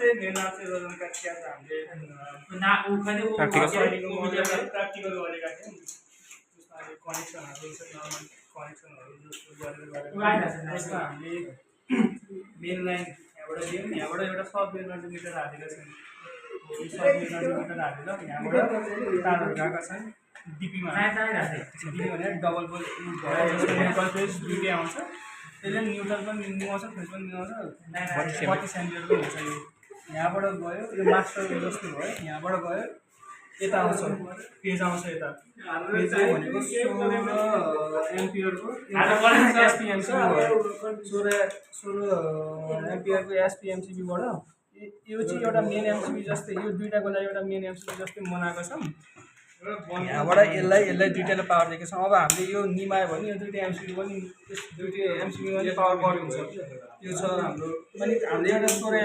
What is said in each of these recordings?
जस्तै निर्णायक योजनाका चिया हामीले प्र्याक्टिकल गरेका थियौँ। त्यसमा अहिले कनेक्सनहरू छ, नर्मल कनेक्सनहरू जस्तो गरेर त्यसमा हामीले मेन लाइन यहाँबाट दियौँ, यहाँबाट एउटा सब मेन मिटर हालेका छौँ। यो सब मेन मिटर हालेर यहाँबाट तारहरू गएका छन् डिपीमा। डिपी भने डबल पोल जस्तो न्युट्रल फेज दुईटै आउँछ, त्यसले न्युट्रल पनि मिलाउँछ, फेज पनि मिलाउँछ। 32 एम्पियरको हुन्छ यो। यहाँबाट गयो, यो मास्टर जस्तो भयो, यहाँबाट गयो यता आउँछ, पेज आउँछ यता। पेज भनेको 16 एम्पियरको एसपिएमसी भयो। 16 एम्पियरको एसपिएमसीबाट यो चाहिँ एउटा मेन एमसिबी जस्तै, यो दुईटाको लागि एउटा मेन एमसिबी जस्तै बनाएको छौँ। यहाँबाट यसलाई दुईटाले पावर दिएको छौँ। अब हामीले यो निमायो भने यो दुईटा एमसिबी पनि दुईटै एमसिबीमा पनि पावर बढी हुन्छ। यो छ हाम्रो। अनि हामीले एउटा 16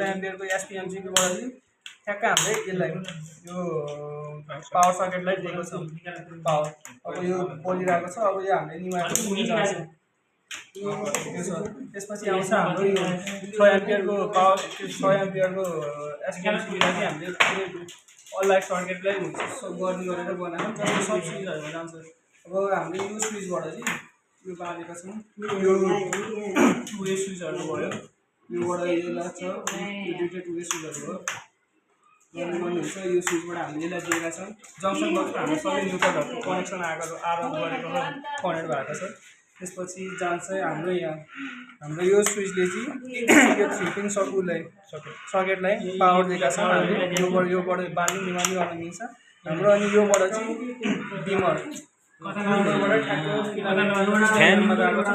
एम्पियरको एसपिएमसीबाट चाहिँ ठ्याक्क हामीले यसलाई यो पावर सर्किटलाई दिएको छौँ पावर। अब यो बोलिरहेको छ, अब यो हामीले निमाएको जान्छ। त्यसपछि आउँछ हाम्रो यो 6 एम्पियरको पावर, 6 एम्पियरको एसपिएमसीलाई चाहिँ हामीले अनलाइट सर्किटलाई हुन्छ गर्नु गरेर बनाएको तर सब स्विचहरूमा जान्छ। अब हामीले यो स्विचबाट चाहिँ यो बालेका छौँ, यो 2 स्विचहरू भयो, योबाट यो लाग्छ, यो दुईवटा 2 स्विचहरू हो गर्नुहुन्छ। यो स्विचबाट हामीले यसलाई दिएका छौँ। जङ्सन बक्समा हाम्रो सबै न्युट्रलहरूको कनेक्सन आएको गरेको कनेक्ट भएको छ। त्यसपछि जान्छ हाम्रो यहाँ हाम्रो यो स्विचले चाहिँ यो 3 पिन सकेटलाई पावर दिएका छन्। हामीले योबाट बाल्ने निमार्ने गर्न मिल्छ हाम्रो। अनि योबाट चाहिँ डिमर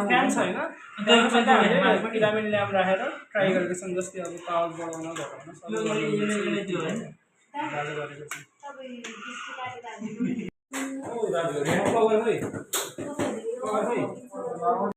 फ्यान छ होइन, हामीले फिलामेन्ट ल्याम्प राखेर ट्राई गरेको छौँ, जस्तै अब पावर बढाउन घटाउन सबै गरेको छौँ।